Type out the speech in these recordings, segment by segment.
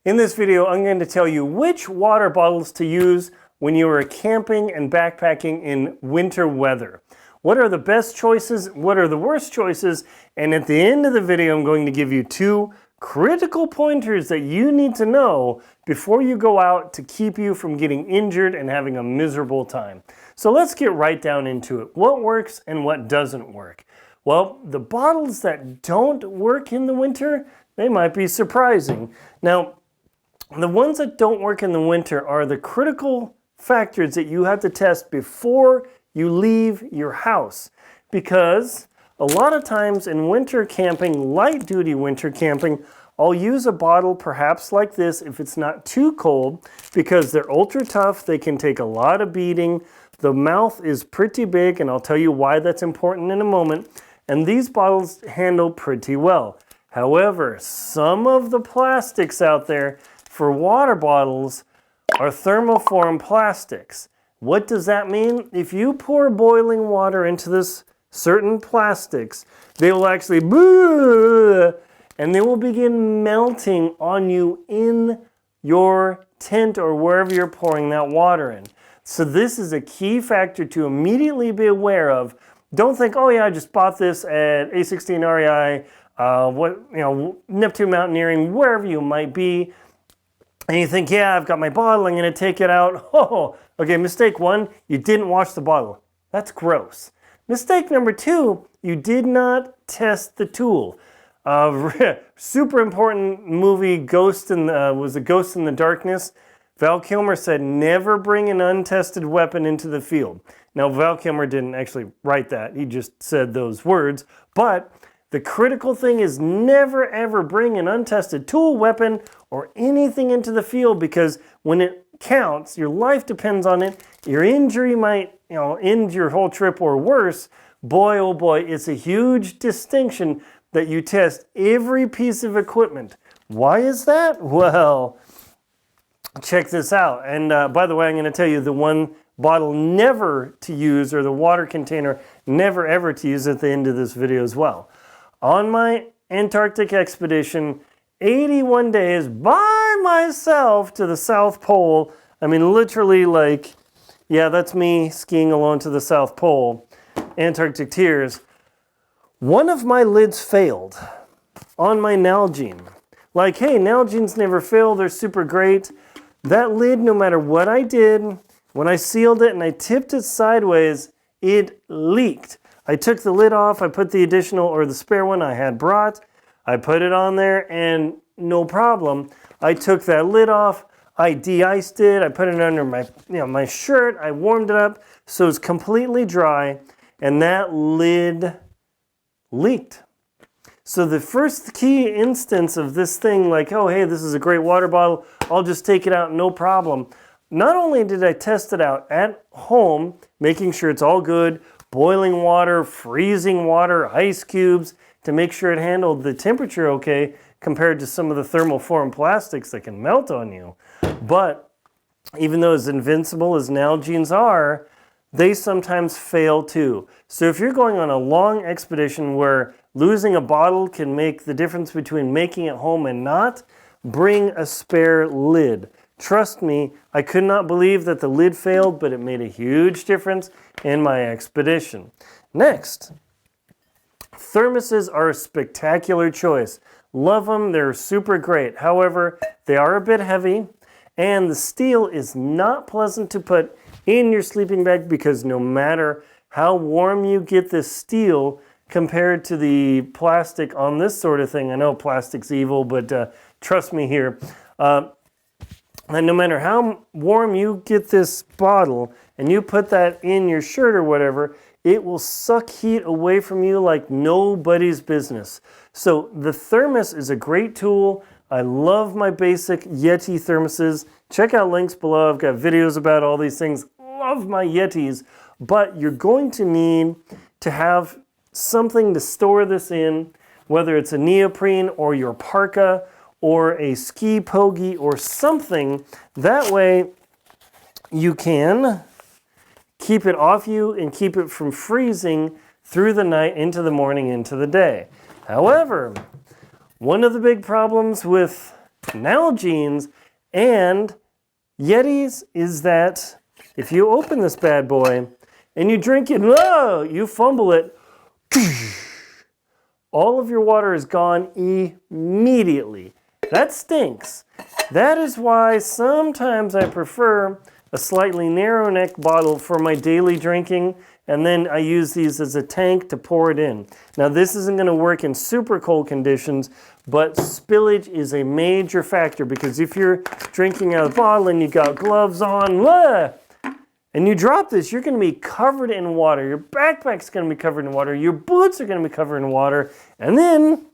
In this video, I'm going to tell you which water bottles to use when you are camping and backpacking in winter weather. What are the best choices? What are the worst choices? And at the end of the video, I'm going to give you 2 critical pointers that you need to know before you go out to keep you from getting injured and having a miserable time. So let's get right down into it. What works and what doesn't work? Well, the bottles that don't work in the winter, they might be surprising. Now, the ones that don't work in the winter are the critical factors that you have to test before you leave your house. Because a lot of times in winter camping, light duty winter camping, I'll use a bottle perhaps like this if it's not too cold, because they're ultra tough, they can take a lot of beating. The mouth is pretty big, and I'll tell you why that's important in a moment. And these bottles handle pretty well. However, some of the plastics out there for water bottles are thermoform plastics. What does that mean? If you pour boiling water into this certain plastics, they will actually and they will begin melting on you in your tent or wherever you're pouring that water in. So this is a key factor to immediately be aware of. Don't think, oh yeah, I just bought this at A16 REI, Neptune Mountaineering, wherever you might be. And you think, yeah, I've got my bottle, I'm going to take it out. Oh, okay, mistake 1, you didn't wash the bottle. That's gross. Mistake number 2, you did not test the tool. Super important movie, Ghost in the Darkness. Val Kilmer said, never bring an untested weapon into the field. Now, Val Kilmer didn't actually write that. He just said those words. But the critical thing is never, ever bring an untested tool, weapon, or anything into the field, because when it counts, your life depends on it. Your injury might, end your whole trip, or worse. Boy, oh boy, it's a huge distinction that you test every piece of equipment. Why is that? Well, check this out. And by the way, I'm going to tell you the one bottle never to use, or the water container never ever to use at the end of this video as well. On my Antarctic expedition, 81 days by myself to the South Pole. I mean, literally, yeah, that's me skiing alone to the South Pole. Antarctic tears. One of my lids failed on my Nalgene. Like, hey, Nalgenes never fail, they're super great. That lid, no matter what I did, when I sealed it and I tipped it sideways, it leaked. I took the lid off, I put the additional or the spare one I had brought, I put it on there, and no problem. I took that lid off, I de-iced it, I put it under my shirt, I warmed it up so it's completely dry, and that lid leaked. So the first key instance of this thing, like, oh hey, this is a great water bottle, I'll just take it out, no problem. Not only did I test it out at home, making sure it's all good, boiling water, freezing water, ice cubes, to make sure it handled the temperature okay compared to some of the thermoform plastics that can melt on you. But even though as invincible as Nalgenes are, they sometimes fail too. So if you're going on a long expedition where losing a bottle can make the difference between making it home and not, bring a spare lid. Trust me, I could not believe that the lid failed, but it made a huge difference in my expedition. Next, thermoses are a spectacular choice. Love them, they're super great. However, they are a bit heavy, and the steel is not pleasant to put in your sleeping bag, because no matter how warm you get this steel compared to the plastic on this sort of thing, I know plastic's evil, but trust me here, and no matter how warm you get this bottle and you put that in your shirt or whatever, it will suck heat away from you like nobody's business. So the thermos is a great tool. I love my basic Yeti thermoses. Check out links below. I've got videos about all these things. Love my Yetis. But you're going to need to have something to store this in, whether it's a neoprene or your parka, or a ski pogie or something. That way you can keep it off you and keep it from freezing through the night, into the morning, into the day. However, one of the big problems with Nalgene's and Yetis is that if you open this bad boy and you drink it, whoa, you fumble it, all of your water is gone immediately. That stinks. That is why sometimes I prefer a slightly narrow neck bottle for my daily drinking, and then I use these as a tank to pour it in. Now this isn't going to work in super cold conditions, but spillage is a major factor, because if you're drinking out of a bottle and you got gloves on, and you drop this, you're going to be covered in water. Your backpack's going to be covered in water. Your boots are going to be covered in water, and then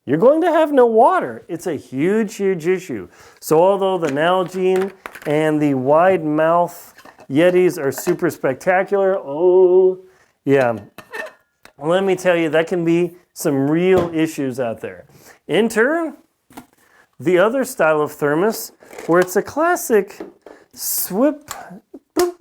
you're going to have no water. It's a huge, huge issue. So although the Nalgene and the wide mouth Yetis are super spectacular, oh yeah, let me tell you, that can be some real issues out there. Enter the other style of thermos, where it's a classic swip. Boop.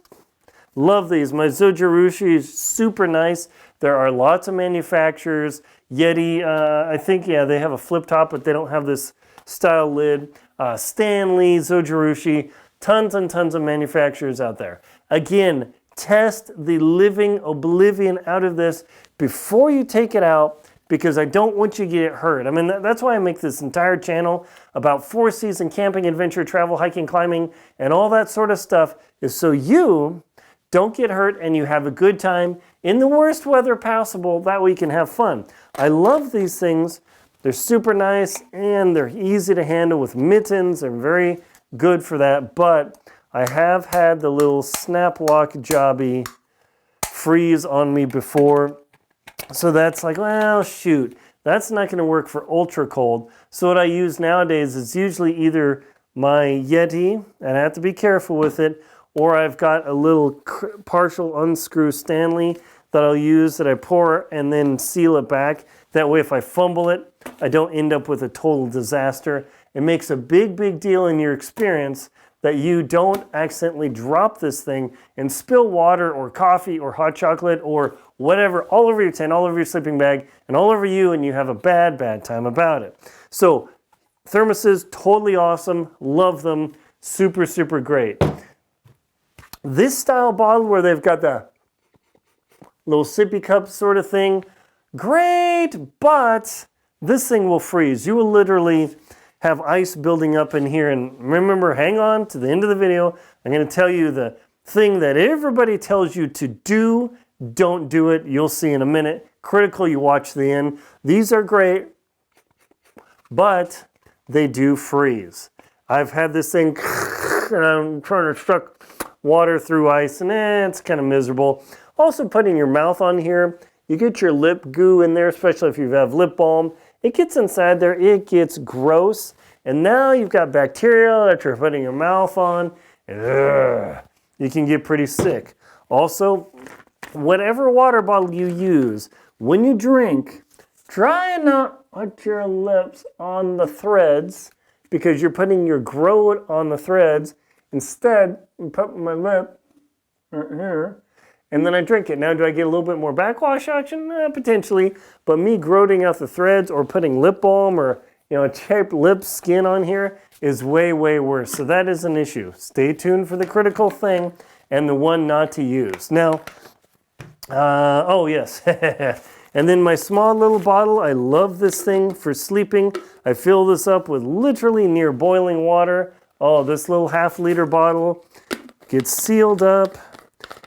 Love these. My Zojirushi is super nice. There are lots of manufacturers. Yeti, I think, yeah, they have a flip top, but they don't have this style lid. Stanley, Zojirushi, tons and tons of manufacturers out there. Again, test the living oblivion out of this before you take it out, because I don't want you to get hurt. I mean, that's why I make this entire channel about 4-season camping, adventure, travel, hiking, climbing, and all that sort of stuff, is so you don't get hurt and you have a good time in the worst weather possible. That way you can have fun. I love these things. They're super nice and they're easy to handle with mittens. They're very good for that. But I have had the little snap lock jobby freeze on me before. So that's like, well, shoot, that's not going to work for ultra cold. So what I use nowadays is usually either my Yeti, and I have to be careful with it, or I've got a little partial unscrew Stanley that I'll use, that I pour and then seal it back. That way if I fumble it, I don't end up with a total disaster. It makes a big, big deal in your experience that you don't accidentally drop this thing and spill water or coffee or hot chocolate or whatever all over your tent, all over your sleeping bag, and all over you, and you have a bad, bad time about it. So thermoses, totally awesome. Love them. Super, super great. This style bottle where they've got the little sippy cup sort of thing, great, but this thing will freeze. You will literally have ice building up in here. And remember, hang on to the end of the video. I'm going to tell you the thing that everybody tells you to do. Don't do it. You'll see in a minute. Critical, you watch the end. These are great, but they do freeze. I've had this thing, and I'm trying to suck water through ice, and it's kind of miserable. Also, putting your mouth on here, you get your lip goo in there, especially if you have lip balm. It gets inside there, it gets gross, and now you've got bacteria that you're putting your mouth on, and you can get pretty sick. Also, whatever water bottle you use, when you drink, try and not put your lips on the threads, because you're putting your groat on the threads. Instead, I put my lip right here, and then I drink it. Now, do I get a little bit more backwash action? Potentially, but me groating out the threads or putting lip balm or chapped lip skin on here is way, way worse. So that is an issue. Stay tuned for the critical thing and the one not to use. Now, oh yes, and then my small little bottle, I love this thing for sleeping. I fill this up with literally near boiling water. Oh, this little half-liter bottle gets sealed up.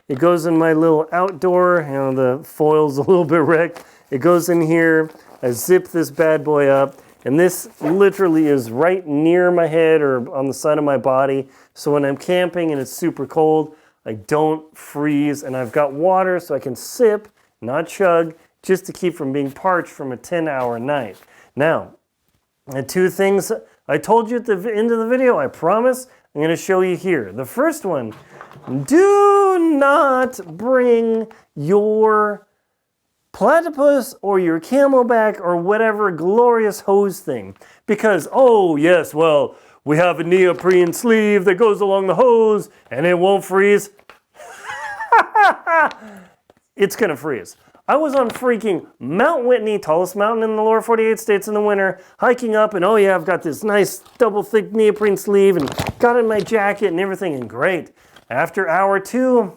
It goes in my little outdoor, the foil's a little bit wrecked. It goes in here. I zip this bad boy up, and this literally is right near my head or on the side of my body. So when I'm camping and it's super cold, I don't freeze, and I've got water so I can sip, not chug, just to keep from being parched from a 10-hour night. Now, the two things I told you at the end of the video, I promise, I'm going to show you here. The first one, do not bring your platypus or your camelback or whatever glorious hose thing. Because, oh yes, well, we have a neoprene sleeve that goes along the hose and it won't freeze. It's going to freeze. I was on freaking Mount Whitney, tallest mountain in the lower 48 states in the winter, hiking up, and oh yeah, I've got this nice double thick neoprene sleeve and got in my jacket and everything, and great. After hour 2,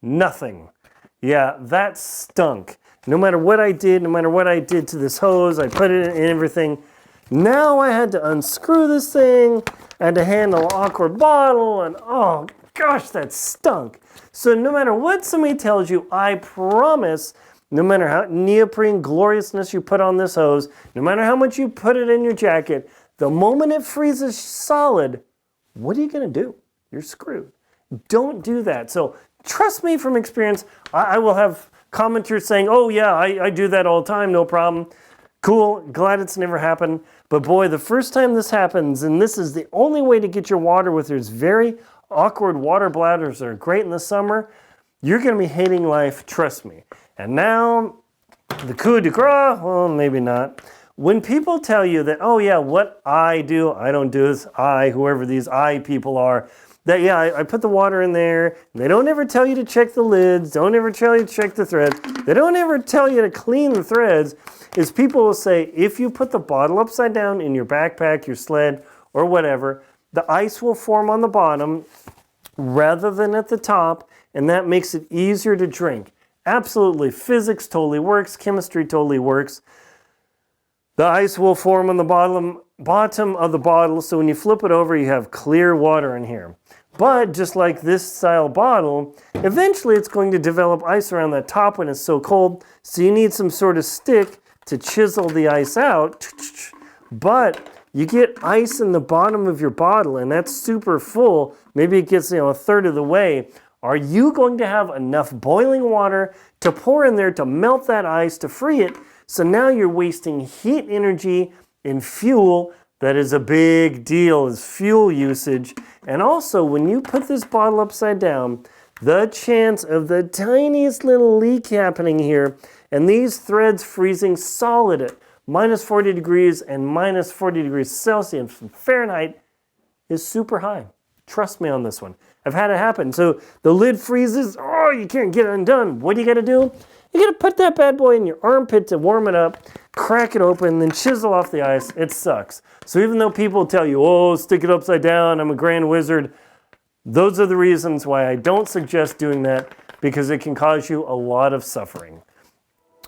nothing. Yeah, that stunk. No matter what I did, no matter what I did to this hose, I put it in everything. Now I had to unscrew this thing, I had to handle an awkward bottle, and oh gosh, that stunk. So no matter what somebody tells you, I promise, no matter how neoprene gloriousness you put on this hose, no matter how much you put it in your jacket, the moment it freezes solid, what are you gonna do? You're screwed. Don't do that. So trust me from experience, I will have commenters saying, oh yeah, I do that all the time, no problem. Cool, glad it's never happened. But boy, the first time this happens, and this is the only way to get your water with those very awkward water bladders that are great in the summer, you're gonna be hating life, trust me. And now, the coup de grace, well, maybe not. When people tell you that, oh yeah, what I do, I don't do this, whoever these I people are, that yeah, I put the water in there, they don't ever tell you to check the lids, don't ever tell you to check the threads, they don't ever tell you to clean the threads, is people will say, if you put the bottle upside down in your backpack, your sled, or whatever, the ice will form on the bottom rather than at the top, and that makes it easier to drink. Absolutely, physics totally works, chemistry totally works. The ice will form on the bottom of the bottle, so when you flip it over, you have clear water in here. But just like this style bottle, eventually it's going to develop ice around the top when it's so cold, so you need some sort of stick to chisel the ice out. But you get ice in the bottom of your bottle, and that's super full. Maybe it gets, a third of the way. Are you going to have enough boiling water to pour in there to melt that ice, to free it? So now you're wasting heat energy and fuel. That is a big deal, is fuel usage. And also, when you put this bottle upside down, the chance of the tiniest little leak happening here, and these threads freezing solid at minus 40 degrees and minus 40 degrees Celsius Fahrenheit, is super high. Trust me on this one. I've had it happen. So the lid freezes, oh, you can't get it undone. What do you gotta do? You gotta put that bad boy in your armpit to warm it up, crack it open, then chisel off the ice. It sucks. So even though people tell you, oh, stick it upside down, I'm a grand wizard, those are the reasons why I don't suggest doing that, because it can cause you a lot of suffering.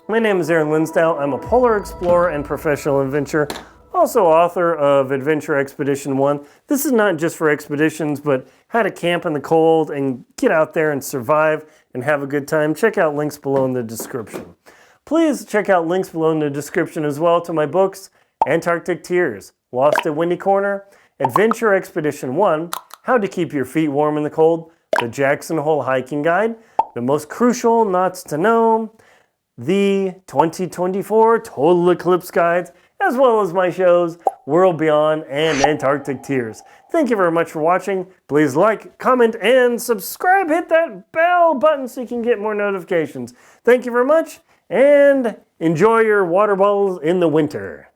My name is Aaron Linsdale. I'm a polar explorer and professional adventurer, also author of Adventure Expedition 1. This is not just for expeditions, but how to camp in the cold and get out there and survive and have a good time. Check out links below in the description. Please check out links below in the description as well to my books, Antarctic Tears, Lost at Windy Corner, Adventure Expedition 1, How to Keep Your Feet Warm in the Cold, the Jackson Hole Hiking Guide, The Most Crucial Knots to Know, the 2024 Total Eclipse Guides, as well as my shows, World Beyond and Antarctic Tears. Thank you very much for watching. Please like, comment, and subscribe. Hit that bell button so you can get more notifications. Thank you very much, and enjoy your water bottles in the winter.